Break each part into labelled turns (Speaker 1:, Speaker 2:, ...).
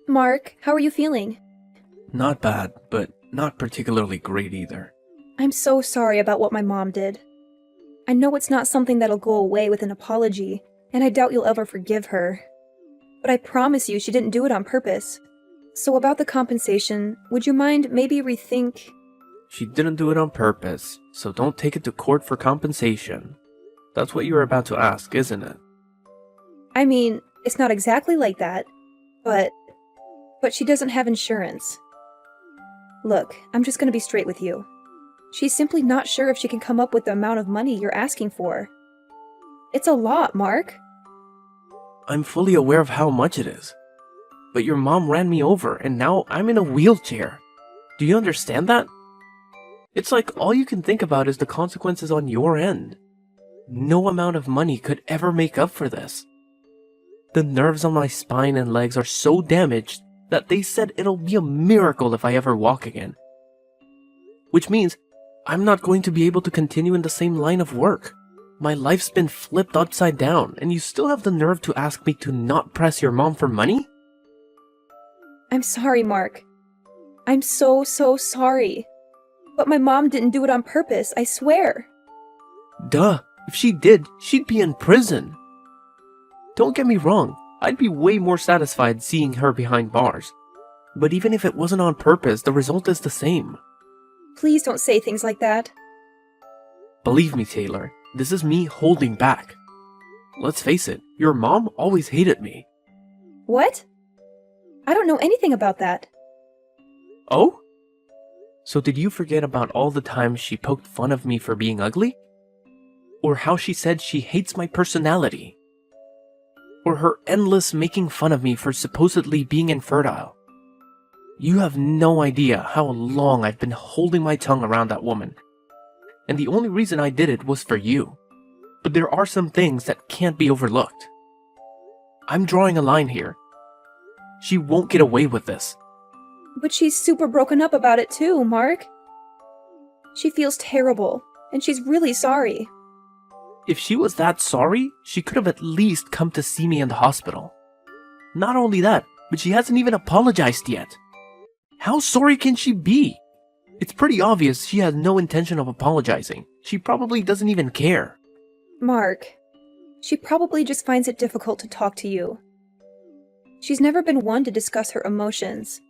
Speaker 1: Mark, how are you feeling?
Speaker 2: Not bad, but not particularly great either.
Speaker 1: I'm so sorry about what my mom did. I know it's not something that'll go away with an apology, and I doubt you'll ever forgive her. But I promise you she didn't do it on purpose. So about the compensation, would you mind maybe rethink?
Speaker 2: She didn't do it on purpose, so don't take it to court for compensation. That's what you were about to ask, isn't it?
Speaker 1: I mean, it's not exactly like that, but she doesn't have insurance. Look, I'm just gonna be straight with you. She's simply not sure if she can come up with the amount of money you're asking for. It's a lot, Mark.
Speaker 2: I'm fully aware of how much it is. But your mom ran me over, and now I'm in a wheelchair. Do you understand that? It's like all you can think about is the consequences on your end. No amount of money could ever make up for this. The nerves on my spine and legs are so damaged that they said it'll be a miracle if I ever walk again. Which means I'm not going to be able to continue in the same line of work. My life's been flipped upside down, and you still have the nerve to ask me to not press your mom for money?
Speaker 1: I'm sorry, Mark. I'm so sorry. But my mom didn't do it on purpose, I swear.
Speaker 2: Duh, if she did, she'd be in prison. Don't get me wrong, I'd be way more satisfied seeing her behind bars. But even if it wasn't on purpose, the result is the same.
Speaker 1: Please don't say things like that.
Speaker 2: Believe me, Taylor, this is me holding back. Let's face it, your mom always hated me.
Speaker 1: What? I don't know anything about that.
Speaker 2: Oh? So did you forget about all the times she poked fun of me for being ugly? Or how she said she hates my personality? Or her endless making fun of me for supposedly being infertile? You have no idea how long I've been holding my tongue around that woman. And the only reason I did it was for you. But there are some things that can't be overlooked. I'm drawing a line here. She won't get away with this.
Speaker 1: But she's super broken up about it too, Mark. She feels terrible, and she's really sorry.
Speaker 2: If she was that sorry, she could have at least come to see me in the hospital. Not only that, but she hasn't even apologized yet. How sorry can she be? It's pretty obvious she has no intention of apologizing. She probably doesn't even care.
Speaker 1: Mark, she probably just finds it difficult to talk to you. She's never been one to discuss her emotions,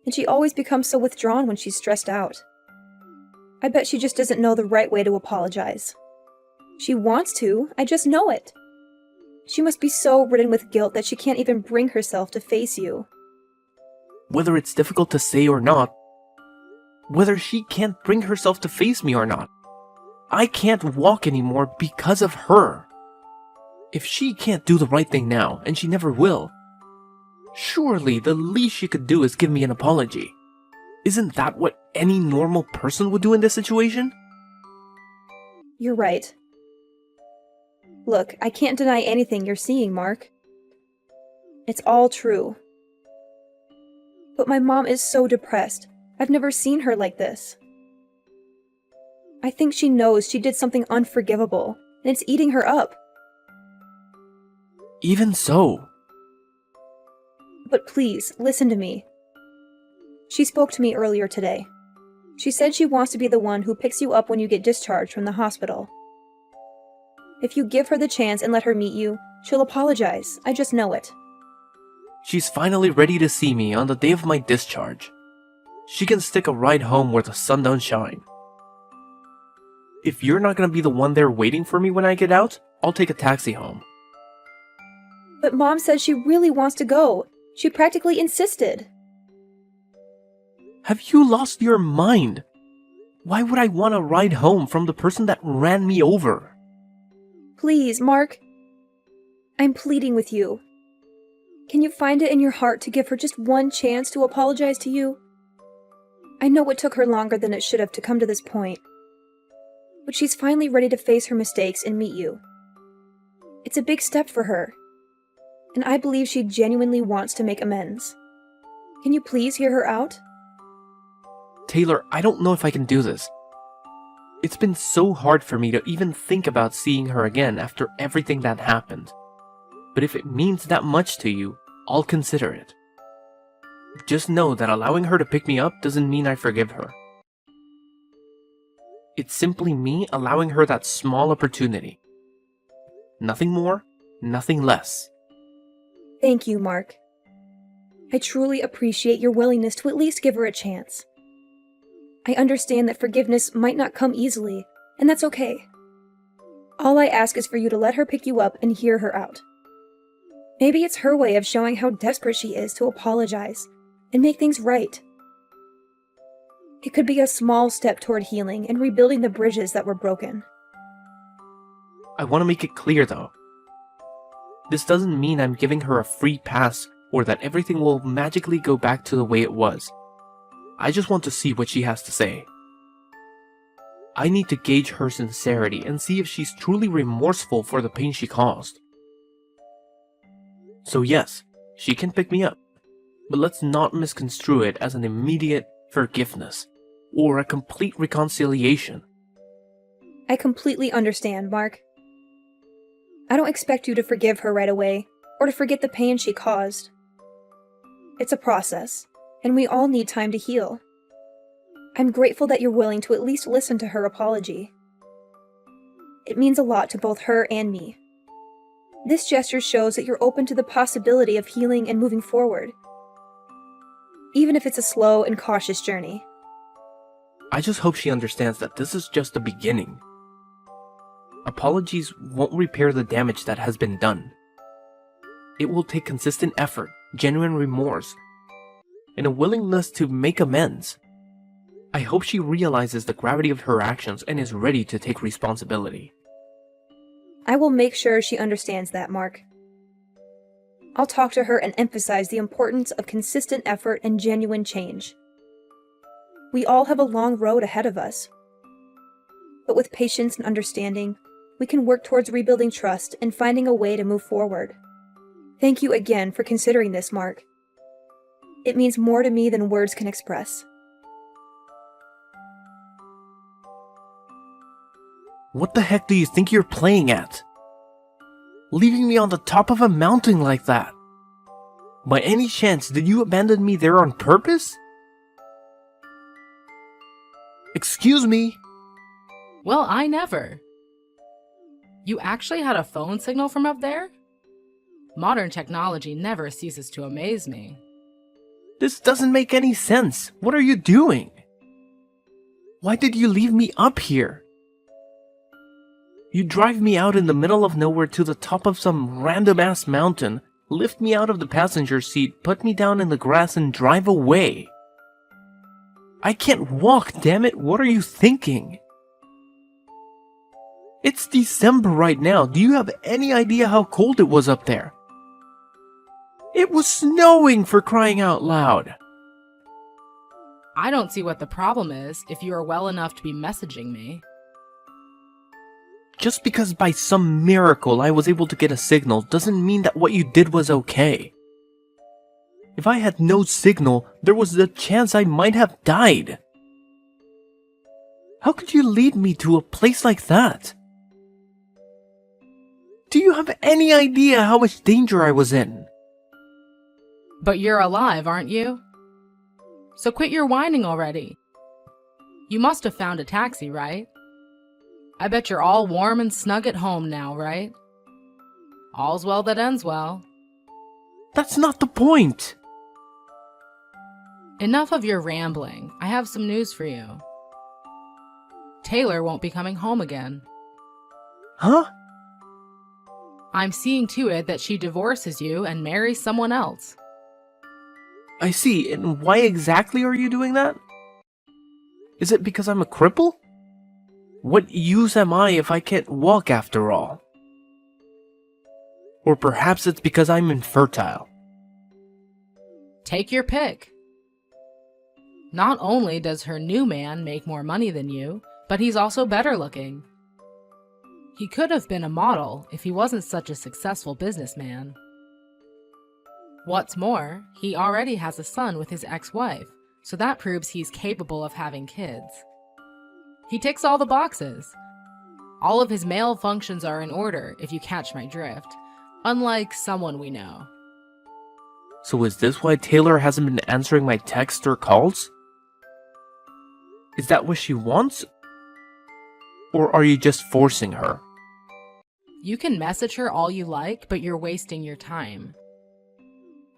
Speaker 1: and she always becomes so withdrawn when she's stressed out. I bet she just doesn't know the right way to apologize. She wants to, I just know it. She must be so ridden with guilt that she can't even bring herself to face you.
Speaker 2: Whether it's difficult to say or not, whether she can't bring herself to face me or not, I can't walk anymore because of her. If she can't do the right thing now, and she never will, surely the least she could do is give me an apology. Isn't that what any normal person would do in this situation?
Speaker 1: You're right. Look, I can't deny anything you're seeing, Mark. It's all true. But my mom is so depressed. I've never seen her like this. I think she knows she did something unforgivable, and it's eating her up.
Speaker 2: Even so.
Speaker 1: But please, listen to me. She spoke to me earlier today. She said she wants to be the one who picks you up when you get discharged from the hospital. If you give her the chance and let her meet you, she'll apologize. I just know it.
Speaker 2: She's finally ready to see me on the day of my discharge. She can stick a ride home where the sun don't shine. If you're not gonna be the one there waiting for me when I get out, I'll take a taxi home.
Speaker 1: But Mom says she really wants to go. She practically insisted.
Speaker 2: Have you lost your mind? Why would I want to ride home from the person that ran me over?
Speaker 1: Please, Mark. I'm pleading with you. Can you find it in your heart to give her just one chance to apologize to you? I know it took her longer than it should have to come to this point. But she's finally ready to face her mistakes and meet you. It's a big step for her. And I believe she genuinely wants to make amends. Can you please hear her out?
Speaker 2: Taylor, I don't know if I can do this. It's been so hard for me to even think about seeing her again after everything that happened. But if it means that much to you, I'll consider it. Just know that allowing her to pick me up doesn't mean I forgive her. It's simply me allowing her that small opportunity. Nothing more, nothing less.
Speaker 1: Thank you, Mark. I truly appreciate your willingness to at least give her a chance. I understand that forgiveness might not come easily, and that's okay. All I ask is for you to let her pick you up and hear her out. Maybe it's her way of showing how desperate she is to apologize and make things right. It could be a small step toward healing and rebuilding the bridges that were broken.
Speaker 2: I want to make it clear though. This doesn't mean I'm giving her a free pass or that everything will magically go back to the way it was. I just want to see what she has to say. I need to gauge her sincerity and see if she's truly remorseful for the pain she caused. So yes, she can pick me up, but let's not misconstrue it as an immediate forgiveness or a complete reconciliation.
Speaker 1: I completely understand, Mark. I don't expect you to forgive her right away or to forget the pain she caused. It's a process, and we all need time to heal. I'm grateful that you're willing to at least listen to her apology. It means a lot to both her and me. This gesture shows that you're open to the possibility of healing and moving forward, even if it's a slow and cautious journey.
Speaker 2: I just hope she understands that this is just the beginning. Apologies won't repair the damage that has been done. It will take consistent effort, genuine remorse, and a willingness to make amends. I hope she realizes the gravity of her actions and is ready to take responsibility.
Speaker 1: I will make sure she understands that, Mark. I'll talk to her and emphasize the importance of consistent effort and genuine change. We all have a long road ahead of us. But with patience and understanding, we can work towards rebuilding trust and finding a way to move forward. Thank you again for considering this, Mark. It means more to me than words can express.
Speaker 2: What the heck do you think you're playing at? Leaving me on the top of a mountain like that? By any chance, did you abandon me there on purpose? Excuse me?
Speaker 3: Well, I never. You actually had a phone signal from up there? Modern technology never ceases to amaze me.
Speaker 2: This doesn't make any sense. What are you doing? Why did you leave me up here? You drive me out in the middle of nowhere to the top of some random-ass mountain, lift me out of the passenger seat, put me down in the grass, and drive away. I can't walk, damn it. What are you thinking? It's December right now. Do you have any idea how cold it was up there? It was snowing, for crying out loud.
Speaker 3: I don't see what the problem is if you are well enough to be messaging me.
Speaker 2: Just because by some miracle I was able to get a signal doesn't mean that what you did was okay. If I had no signal, there was a chance I might have died. How could you lead me to a place like that? Do you have any idea how much danger I was in?
Speaker 3: But you're alive, aren't you? So quit your whining already. You must have found a taxi, right? I bet you're all warm and snug at home now, right? All's well that ends well.
Speaker 2: That's not the point.
Speaker 3: Enough of your rambling. I have some news for you. Taylor won't be coming home again.
Speaker 2: Huh?
Speaker 3: I'm seeing to it that she divorces you and marries someone else.
Speaker 2: I see, and why exactly are you doing that? Is it because I'm a cripple? What use am I if I can't walk after all? Or perhaps it's because I'm infertile.
Speaker 3: Take your pick. Not only does her new man make more money than you, but he's also better looking. He could have been a model if he wasn't such a successful businessman. What's more, he already has a son with his ex-wife, so that proves he's capable of having kids. He ticks all the boxes. All of his male functions are in order, if you catch my drift, unlike someone we know.
Speaker 2: So is this why Taylor hasn't been answering my texts or calls? Is that what she wants? Or are you just forcing her?
Speaker 3: You can message her all you like, but you're wasting your time.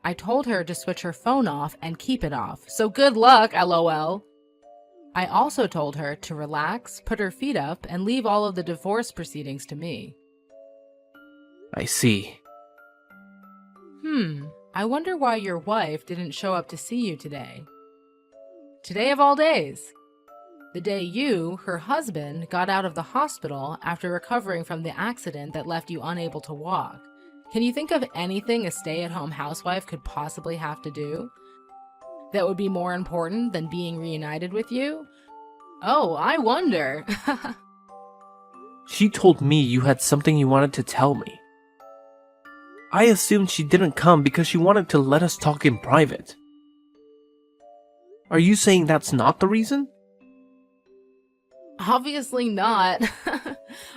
Speaker 3: I told her to switch her phone off and keep it off, so good luck, LOL. I also told her to relax, put her feet up, and leave all of the divorce proceedings to me.
Speaker 2: I see.
Speaker 3: I wonder why your wife didn't show up to see you today. Today of all days. The day you, her husband, got out of the hospital after recovering from the accident that left you unable to walk. Can you think of anything a stay-at-home housewife could possibly have to do that would be more important than being reunited with you? Oh, I wonder.
Speaker 2: She told me you had something you wanted to tell me. I assumed she didn't come because she wanted to let us talk in private. Are you saying that's not the reason?
Speaker 3: Obviously not.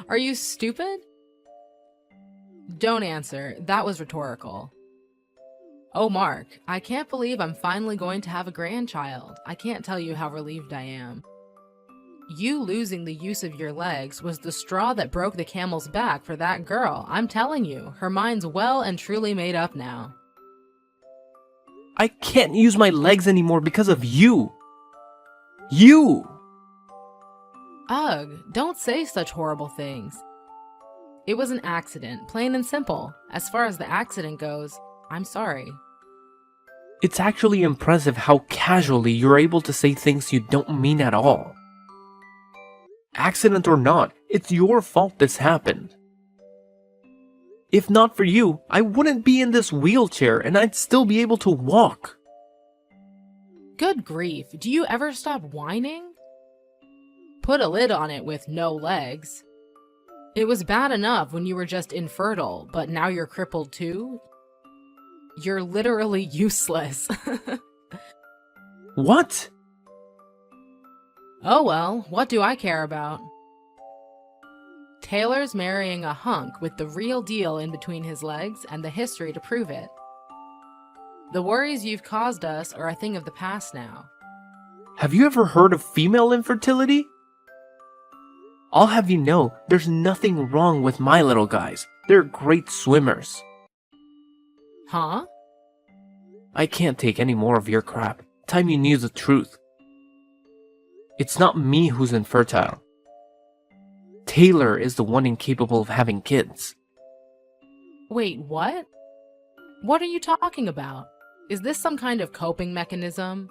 Speaker 3: Are you stupid? Don't answer. That was rhetorical. Oh, Mark, I can't believe I'm finally going to have a grandchild. I can't tell you how relieved I am. You losing the use of your legs was the straw that broke the camel's back for that girl. I'm telling you, her mind's well and truly made up now.
Speaker 2: I can't use my legs anymore because of you. You!
Speaker 3: Ugh, don't say such horrible things. It was an accident, plain and simple. As far as the accident goes, I'm sorry.
Speaker 2: It's actually impressive how casually you're able to say things you don't mean at all. Accident or not, it's your fault this happened. If not for you, I wouldn't be in this wheelchair and I'd still be able to walk.
Speaker 3: Good grief, do you ever stop whining? Put a lid on it with no legs. It was bad enough when you were just infertile, but now you're crippled too? You're literally useless.
Speaker 2: What?
Speaker 3: Oh well, what do I care about? Taylor's marrying a hunk with the real deal in between his legs and the history to prove it. The worries you've caused us are a thing of the past now.
Speaker 2: Have you ever heard of female infertility? I'll have you know, there's nothing wrong with my little guys. They're great swimmers.
Speaker 3: Huh?
Speaker 2: I can't take any more of your crap. Time you knew the truth. It's not me who's infertile. Taylor is the one incapable of having kids.
Speaker 3: Wait, what? What are you talking about? Is this some kind of coping mechanism?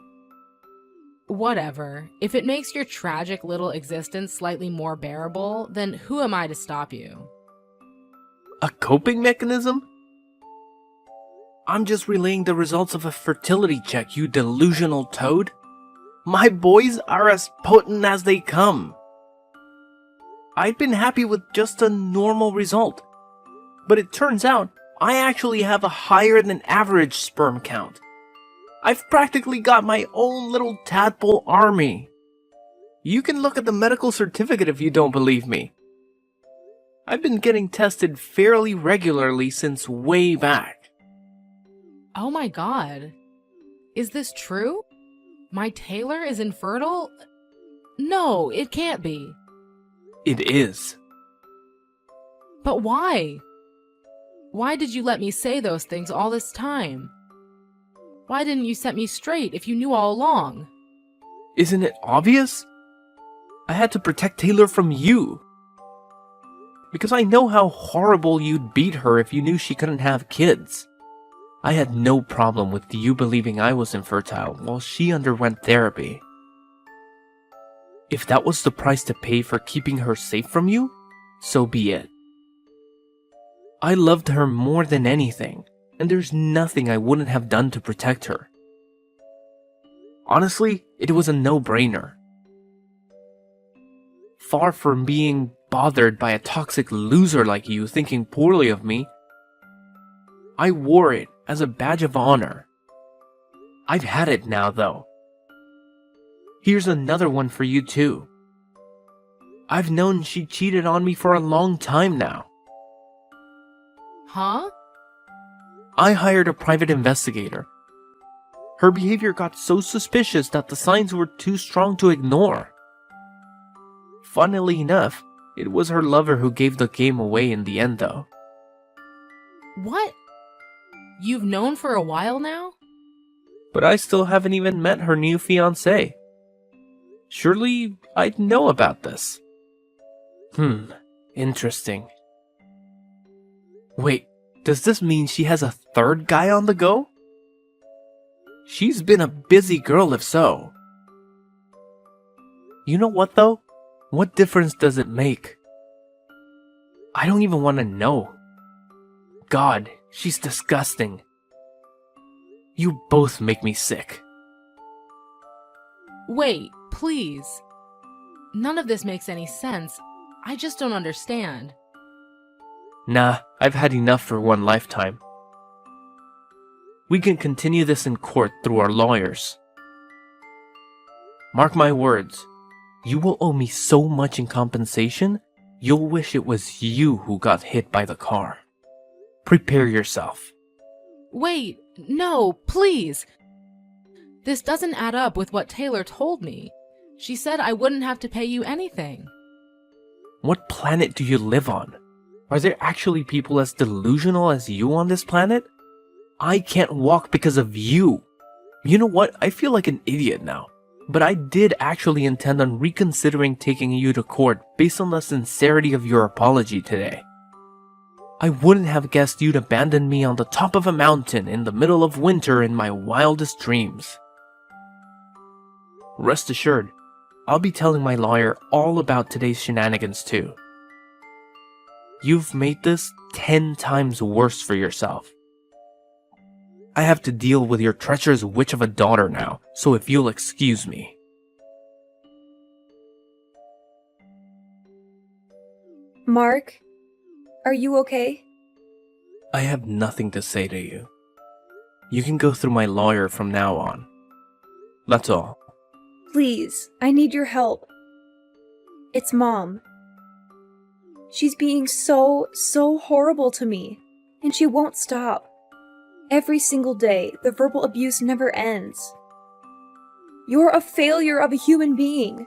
Speaker 3: Whatever. If it makes your tragic little existence slightly more bearable, then who am I to stop you?
Speaker 2: A coping mechanism? I'm just relaying the results of a fertility check, you delusional toad. My boys are as potent as they come. I'd been happy with just a normal result. But it turns out, I actually have a higher than average sperm count. I've practically got my own little tadpole army. You can look at the medical certificate if you don't believe me. I've been getting tested fairly regularly since way back.
Speaker 3: Oh my god. Is this true? My Taylor is infertile? No, it can't be.
Speaker 2: It is.
Speaker 3: But why? Why did you let me say those things all this time? Why didn't you set me straight if you knew all along?
Speaker 2: Isn't it obvious? I had to protect Taylor from you. Because I know how horrible you'd beat her if you knew she couldn't have kids. I had no problem with you believing I was infertile while she underwent therapy. If that was the price to pay for keeping her safe from you, so be it. I loved her more than anything, and there's nothing I wouldn't have done to protect her. Honestly, it was a no-brainer. Far from being bothered by a toxic loser like you thinking poorly of me, I wore it as a badge of honor. I've had it now, though. Here's another one for you, too. I've known she cheated on me for a long time now.
Speaker 3: Huh?
Speaker 2: I hired a private investigator. Her behavior got so suspicious that the signs were too strong to ignore. Funnily enough, it was her lover who gave the game away in the end, though.
Speaker 3: What? You've known for a while now?
Speaker 2: But I still haven't even met her new fiancé. Surely I'd know about this. Interesting. Wait, does this mean she has a third guy on the go? She's been a busy girl if so. You know what though? What difference does it make? I don't even want to know. God, she's disgusting. You both make me sick.
Speaker 3: Wait, please. None of this makes any sense. I just don't understand.
Speaker 2: Nah, I've had enough for one lifetime. We can continue this in court through our lawyers. Mark my words, you will owe me so much in compensation, you'll wish it was you who got hit by the car. Prepare yourself.
Speaker 3: Wait, no, please. This doesn't add up with what Taylor told me. She said I wouldn't have to pay you anything.
Speaker 2: What planet do you live on? Are there actually people as delusional as you on this planet? I can't walk because of you. You know what? I feel like an idiot now. But I did actually intend on reconsidering taking you to court based on the sincerity of your apology today. I wouldn't have guessed you'd abandon me on the top of a mountain in the middle of winter in my wildest dreams. Rest assured, I'll be telling my lawyer all about today's shenanigans too. You've made this 10 times worse for yourself. I have to deal with your treacherous witch of a daughter now, so if you'll excuse me.
Speaker 1: Mark, are you okay?
Speaker 2: I have nothing to say to you. You can go through my lawyer from now on. That's all.
Speaker 1: Please, I need your help. It's Mom. She's being so horrible to me, and she won't stop. Every single day, the verbal abuse never ends. You're a failure of a human being.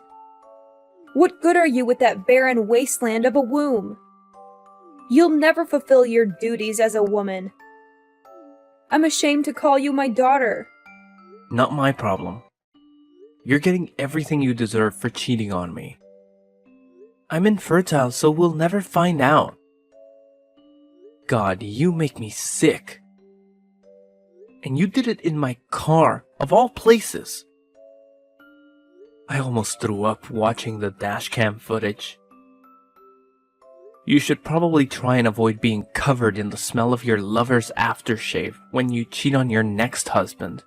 Speaker 1: What good are you with that barren wasteland of a womb? You'll never fulfill your duties as a woman. I'm ashamed to call you my daughter.
Speaker 2: Not my problem. You're getting everything you deserve for cheating on me. I'm infertile, so we'll never find out. God, you make me sick. And you did it in my car, of all places. I almost threw up watching the dashcam footage. You should probably try and avoid being covered in the smell of your lover's aftershave when you cheat on your next husband.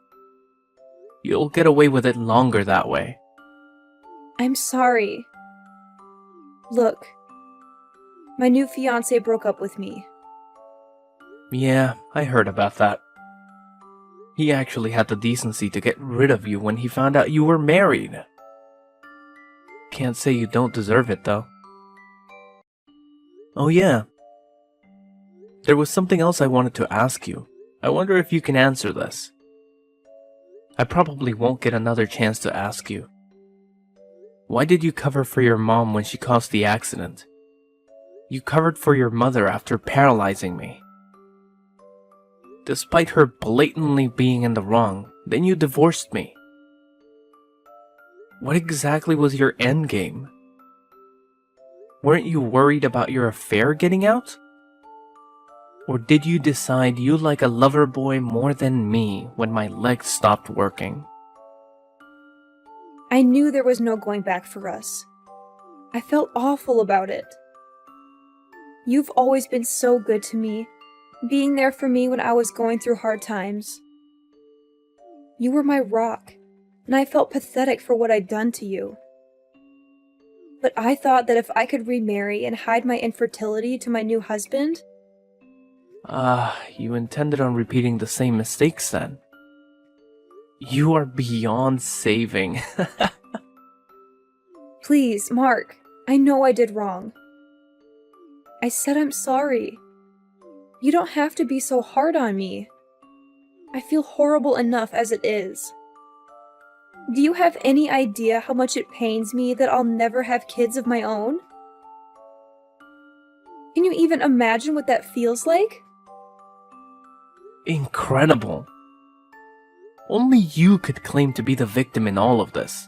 Speaker 2: You'll get away with it longer that way.
Speaker 1: I'm sorry. Look, my new fiancé broke up with me.
Speaker 2: Yeah, I heard about that. He actually had the decency to get rid of you when he found out you were married. Can't say you don't deserve it, though. Oh yeah. There was something else I wanted to ask you. I wonder if you can answer this. I probably won't get another chance to ask you. Why did you cover for your mom when she caused the accident? You covered for your mother after paralyzing me. Despite her blatantly being in the wrong, then you divorced me. What exactly was your endgame? Weren't you worried about your affair getting out? Or did you decide you like a lover boy more than me when my legs stopped working?
Speaker 1: I knew there was no going back for us. I felt awful about it. You've always been so good to me, being there for me when I was going through hard times. You were my rock, and I felt pathetic for what I'd done to you. But I thought that if I could remarry and hide my infertility to my new husband...
Speaker 2: You intended on repeating the same mistakes then. You are beyond saving.
Speaker 1: Please, Mark, I know I did wrong. I said I'm sorry. You don't have to be so hard on me. I feel horrible enough as it is. Do you have any idea how much it pains me that I'll never have kids of my own? Can you even imagine what that feels like?
Speaker 2: Incredible. Only you could claim to be the victim in all of this.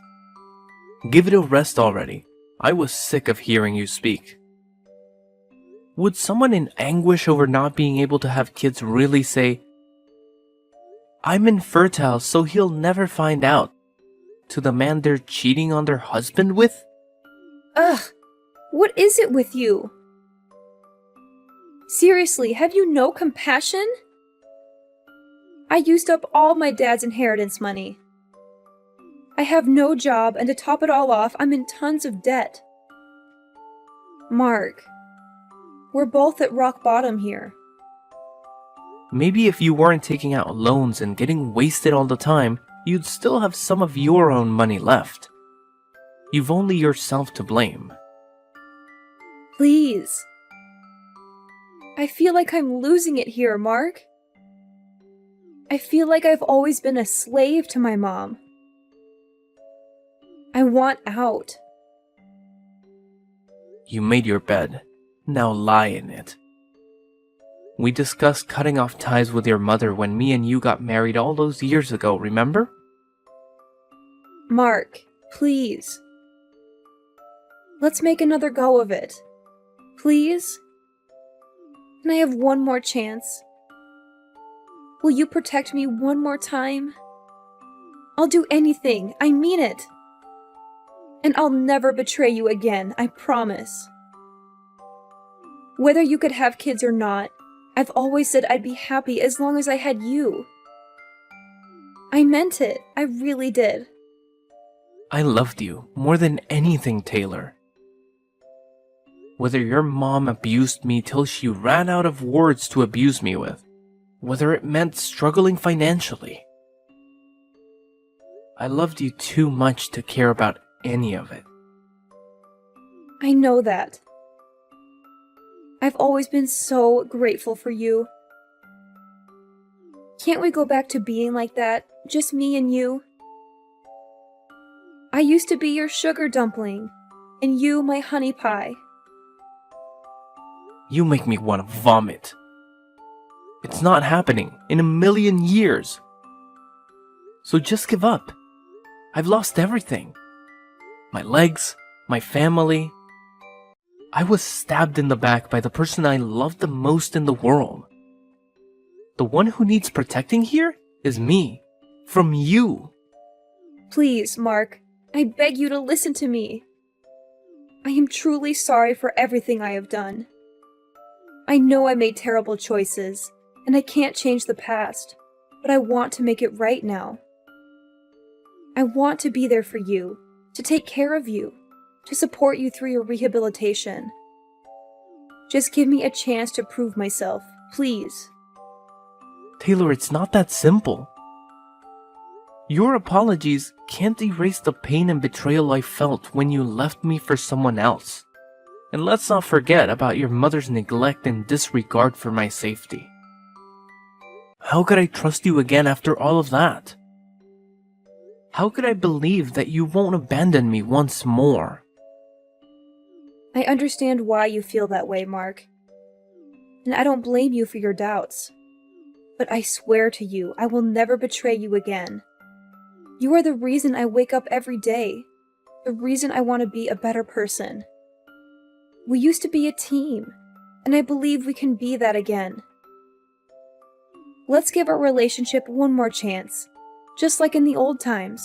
Speaker 2: Give it a rest already. I was sick of hearing you speak. Would someone in anguish over not being able to have kids really say, "I'm infertile, so he'll never find out," to the man they're cheating on their husband with?
Speaker 1: Ugh, what is it with you? Seriously, have you no compassion? I used up all my dad's inheritance money. I have no job, and to top it all off, I'm in tons of debt. Mark, we're both at rock bottom here.
Speaker 2: Maybe if you weren't taking out loans and getting wasted all the time, you'd still have some of your own money left. You've only yourself to blame.
Speaker 1: Please. I feel like I'm losing it here, Mark. I feel like I've always been a slave to my mom. I want out.
Speaker 2: You made your bed. Now lie in it. We discussed cutting off ties with your mother when me and you got married all those years ago, remember?
Speaker 1: Mark, please. Let's make another go of it. Please? Can I have one more chance? Will you protect me one more time? I'll do anything, I mean it. And I'll never betray you again, I promise. Whether you could have kids or not, I've always said I'd be happy as long as I had you. I meant it, I really did.
Speaker 2: I loved you more than anything, Taylor. Whether your mom abused me till she ran out of words to abuse me with, whether it meant struggling financially, I loved you too much to care about any of it.
Speaker 1: I know that. I've always been so grateful for you. Can't we go back to being like that, just me and you? I used to be your sugar dumpling, and you my honey pie.
Speaker 2: You make me want to vomit. It's not happening in a million years. So just give up. I've lost everything. My legs, my family. I was stabbed in the back by the person I loved the most in the world. The one who needs protecting here is me. From you.
Speaker 1: Please, Mark, I beg you to listen to me. I am truly sorry for everything I have done. I know I made terrible choices, and I can't change the past, but I want to make it right now. I want to be there for you, to take care of you, to support you through your rehabilitation. Just give me a chance to prove myself, please.
Speaker 2: Taylor, it's not that simple. Your apologies can't erase the pain and betrayal I felt when you left me for someone else. And let's not forget about your mother's neglect and disregard for my safety. How could I trust you again after all of that? How could I believe that you won't abandon me once more?
Speaker 1: I understand why you feel that way, Mark. And I don't blame you for your doubts. But I swear to you, I will never betray you again. You are the reason I wake up every day. The reason I want to be a better person. We used to be a team, and I believe we can be that again. Let's give our relationship one more chance, just like in the old times.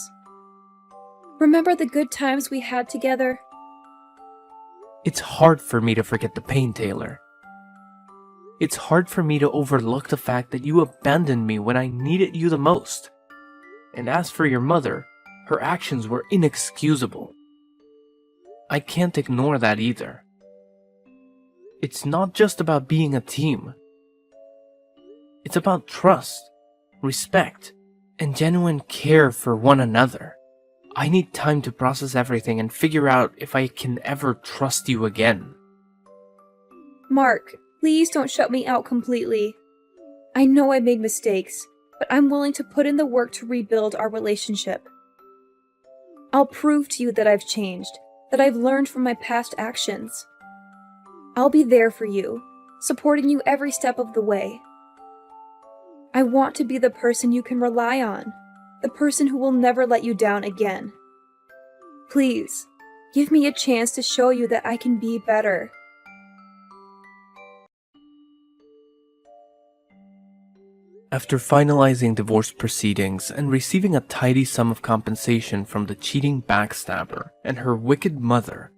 Speaker 1: Remember the good times we had together?
Speaker 2: It's hard for me to forget the pain, Taylor. It's hard for me to overlook the fact that you abandoned me when I needed you the most. And as for your mother, her actions were inexcusable. I can't ignore that either. It's not just about being a team. It's about trust, respect, and genuine care for one another. I need time to process everything and figure out if I can ever trust you again.
Speaker 1: Mark, Please don't shut me out completely. I know I made mistakes, but I'm willing to put in the work to rebuild our relationship. I'll prove to you that I've changed, that I've learned from my past actions. I'll be there for you, supporting you every step of the way. I want to be the person you can rely on, the person who will never let you down again. Please, give me a chance to show you that I can be better.
Speaker 2: After finalizing divorce proceedings and receiving a tidy sum of compensation from the cheating backstabber and her wicked mother,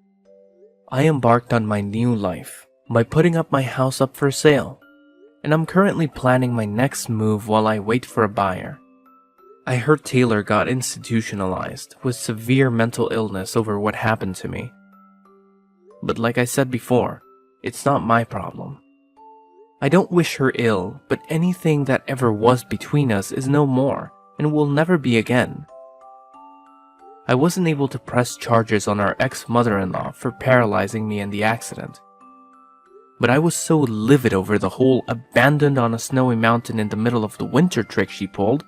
Speaker 2: I embarked on my new life by putting up my house up for sale, and I'm currently planning my next move while I wait for a buyer. I heard Taylor got institutionalized with severe mental illness over what happened to me. But like I said before, it's not my problem. I don't wish her ill, but anything that ever was between us is no more and will never be again. I wasn't able to press charges on our ex-mother-in-law for paralyzing me in the accident. But I was so livid over the whole abandoned on a snowy mountain in the middle of the winter trick she pulled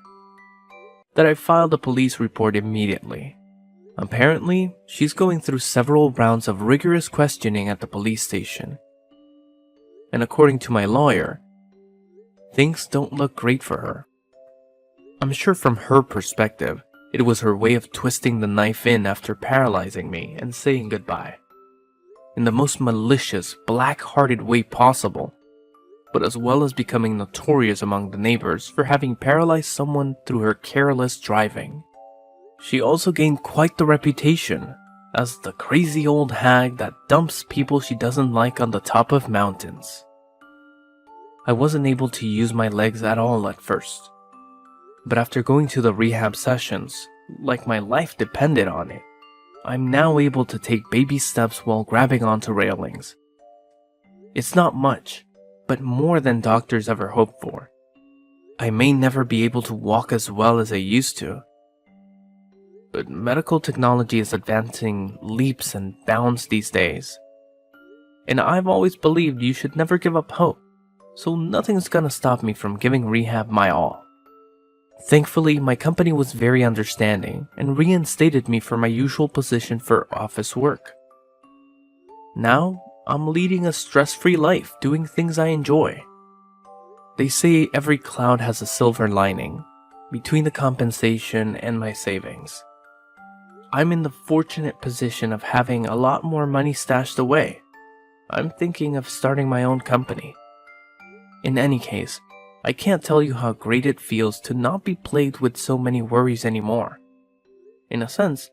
Speaker 2: that I filed a police report immediately. Apparently, she's going through several rounds of rigorous questioning at the police station. And according to my lawyer, things don't look great for her. I'm sure from her perspective, it was her way of twisting the knife in after paralyzing me and saying goodbye. In the most malicious, black-hearted way possible, but as well as becoming notorious among the neighbors for having paralyzed someone through her careless driving. She also gained quite the reputation as the crazy old hag that dumps people she doesn't like on the top of mountains. I wasn't able to use my legs at all at first, but after going to the rehab sessions, like my life depended on it, I'm now able to take baby steps while grabbing onto railings. It's not much, but more than doctors ever hoped for. I may never be able to walk as well as I used to, but medical technology is advancing leaps and bounds these days. And I've always believed you should never give up hope, so nothing's gonna stop me from giving rehab my all. Thankfully, my company was very understanding and reinstated me for my usual position for office work. Now, I'm leading a stress-free life doing things I enjoy. They say every cloud has a silver lining between the compensation and my savings. I'm in the fortunate position of having a lot more money stashed away. I'm thinking of starting my own company. In any case, I can't tell you how great it feels to not be plagued with so many worries anymore. In a sense,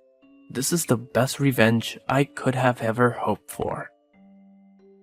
Speaker 2: this is the best revenge I could have ever hoped for.